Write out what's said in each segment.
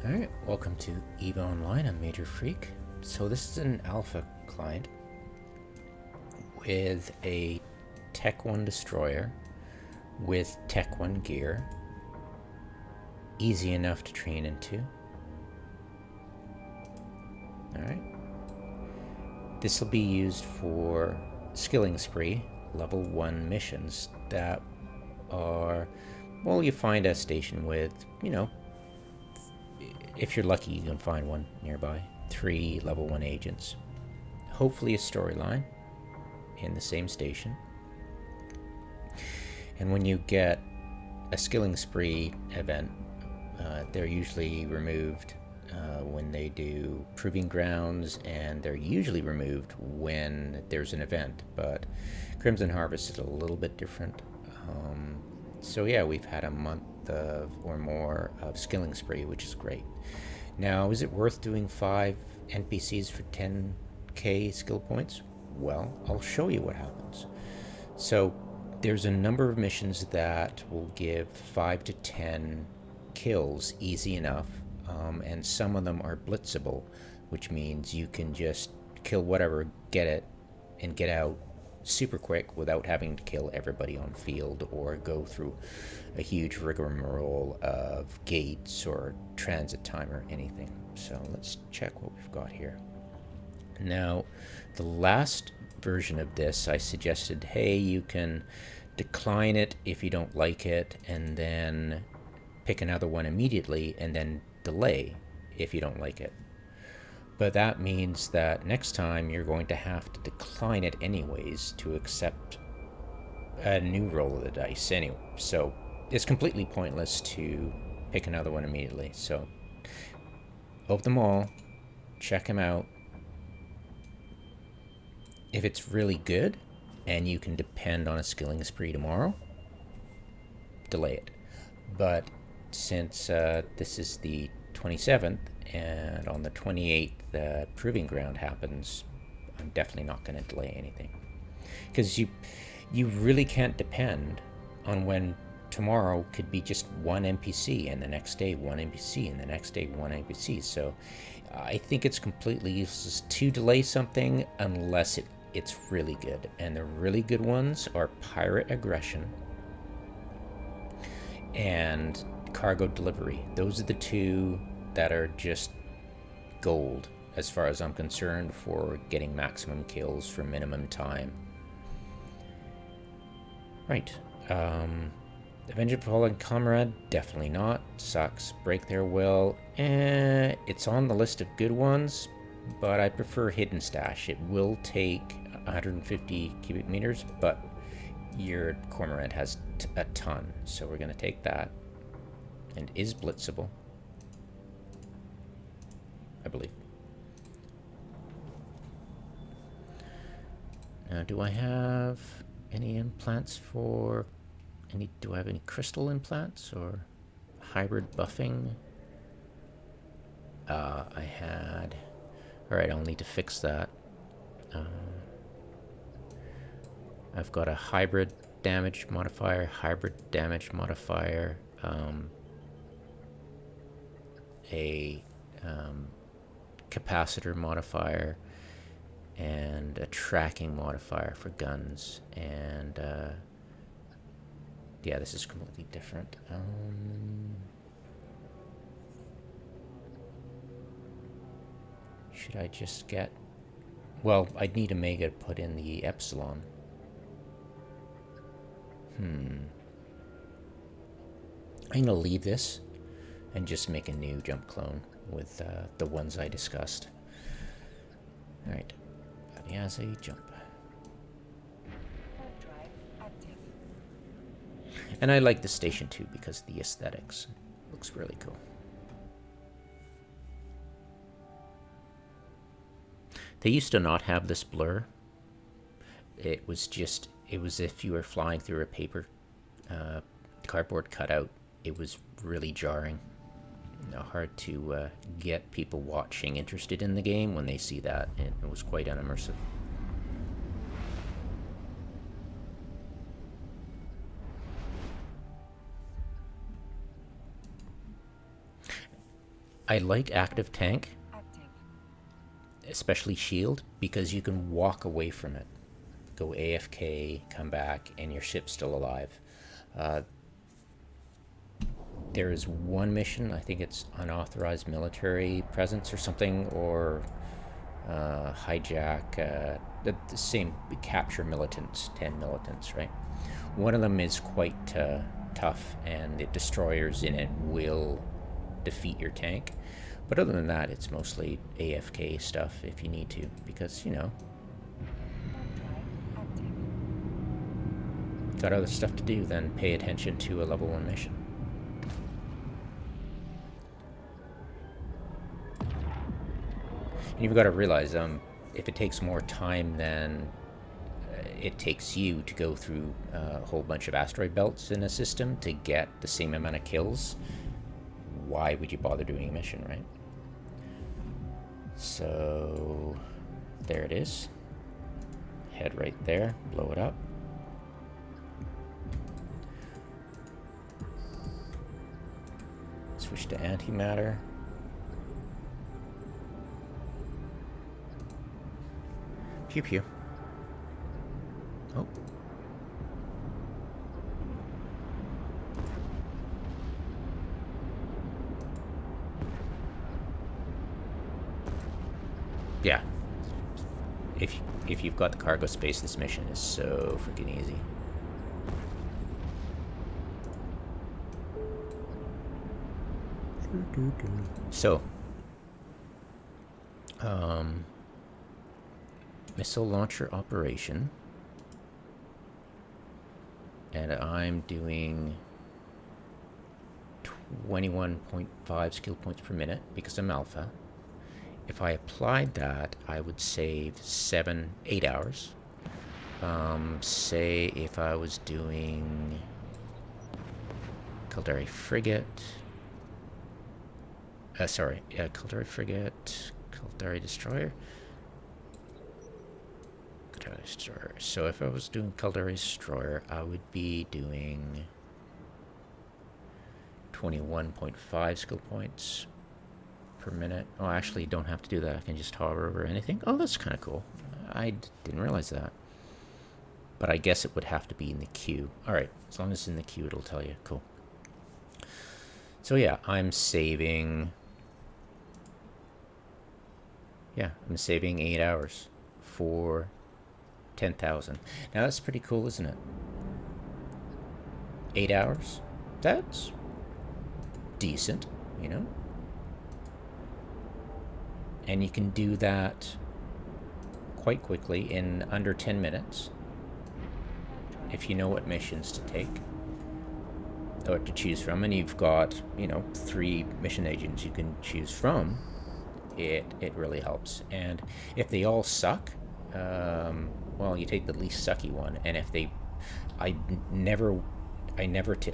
Alright, welcome to EVE Online. I'm Major Freak. So this is an alpha client with a Tech 1 destroyer with Tech 1 gear. Easy enough to train into. Alright. This will be used for skilling spree level 1 missions that are, well, you find a station with, if you're lucky, you can find one nearby. 3 level 1 agents. Hopefully a storyline in the same station. And when you get a skilling spree event, they're usually removed when they do proving grounds, and they're usually removed when there's an event. But Crimson Harvest is a little bit different. So yeah, we've had a month or more of skilling spree, which is great. Now, is it worth doing 5 NPCs for 10k skill points? Well, I'll show you what happens. So there's a number of missions that will give 5 to 10 kills easy enough, and some of them are blitzable, which means you can just kill whatever, get it, and get out super quick without having to kill everybody on field or go through a huge rigmarole of gates or transit time or anything. So let's check what we've got here. Now, the last version of this, I suggested, hey, you can decline it if you don't like it, and then pick another one immediately, and then delay if you don't like it. But that means that next time you're going to have to decline it anyways to accept a new roll of the dice anyway. So it's completely pointless to pick another one immediately. So open them all, check them out. If it's really good and you can depend on a skilling spree tomorrow, delay it. But since this is the 27th, and on the 28th the proving ground happens, I'm definitely not going to delay anything, because you really can't depend on when tomorrow could be just one NPC and the next day one NPC and the next day one NPC. So I think it's completely useless to delay something unless it's really good, and the really good ones are pirate aggression and cargo delivery. Those are the two that are just gold as far as I'm concerned for getting maximum kills for minimum time. Right. Avenger of Fallen Comrade, definitely not. Sucks. Break Their Will, it's on the list of good ones, but I prefer Hidden Stash. It will take 150 cubic meters, but your Cormorant has a ton, so we're going to take that. And is blitzable, I believe. Now, do I have any implants for do I have any crystal implants or hybrid buffing? I had. Alright, I'll need to fix that. I've got a hybrid damage modifier, a capacitor modifier, and a tracking modifier for guns. And yeah, this is completely different. Should I just get... Well, I'd need Omega to put in the Epsilon. I'm going to leave this and just make a new jump clone with the ones I discussed. Alright. Badiaze, jump. And I like the station too because the aesthetics looks really cool. They used to not have this blur. It was if you were flying through a paper cardboard cutout. It was really jarring. Hard to get people watching interested in the game when they see that. It was quite unimmersive. I like active tank, especially shield, because you can walk away from it. Go AFK, come back, and your ship's still alive. There is one mission, I think it's unauthorized military presence or something, or hijack, the same, capture militants, 10 militants, right? One of them is quite tough, and the destroyers in it will defeat your tank. But other than that, it's mostly AFK stuff if you need to, because, you know, got other stuff to do than pay attention to a level 1 mission. And you've got to realize, if it takes more time than it takes you to go through a whole bunch of asteroid belts in a system to get the same amount of kills, why would you bother doing a mission, right? So there it is. Head right there, blow it up. Switch to antimatter. Pew pew. Oh. Yeah. If you've got the cargo space, this mission is so freaking easy. So, missile launcher operation, and I'm doing 21.5 skill points per minute because I'm alpha. If I applied that, I would save 8 hours. Say if I was doing Caldari frigate, Caldari frigate, Caldari destroyer. Caldari destroyer. So if I was doing Caldari destroyer, I would be doing 21.5 skill points per minute. Oh, I actually don't have to do that. I can just hover over anything. Oh, that's kind of cool. I didn't realize that. But I guess it would have to be in the queue. All right, as long as it's in the queue, it'll tell you. Cool. So yeah, I'm saving 8 hours for 10,000. Now that's pretty cool, isn't it? 8 hours? That's decent, you know? And you can do that quite quickly in under 10 minutes if you know what missions to take or to choose from, and you've got, you know, 3 mission agents you can choose from. It really helps. And if they all suck, well, you take the least sucky one. And if they, I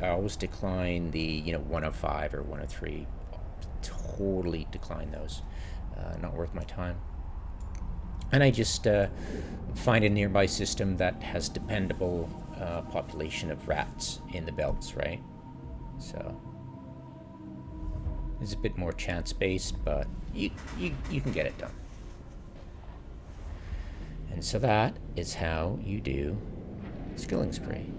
always decline the, you know, 1 of 5 or 1 of 3. Totally decline those. Not worth my time. And I just find a nearby system that has dependable population of rats in the belts, right? So it's a bit more chance-based, but you can get it done. And so that is how you do skilling spree.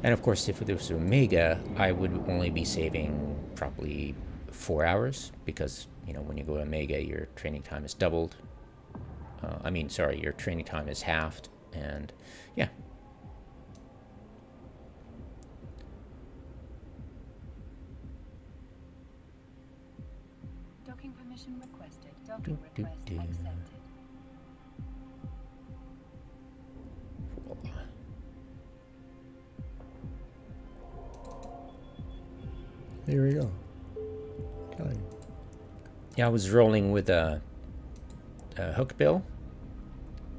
And of course, if there was Omega, I would only be saving probably 4 hours, because, you know, when you go to Omega, your training time is doubled. Your training time is halved, and yeah. Docking permission requested. Docking request accepted. There we go. Yeah, I was rolling with a hook bill.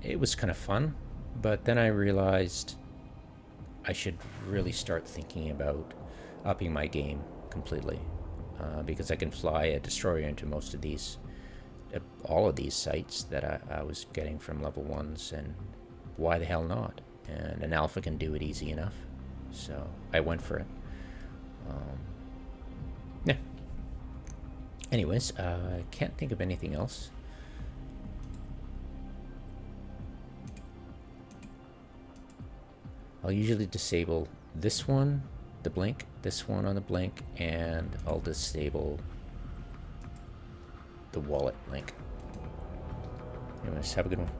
It was kind of fun, but then I realized I should really start thinking about upping my game completely, because I can fly a destroyer into most of these, all of these sites that I was getting from level 1s, and why the hell not? And an alpha can do it easy enough, so I went for it. Yeah. Anyways, I can't think of anything else. I'll usually disable this one, the blink, this one on the blink, and I'll disable the wallet blink. Anyways, have a good one.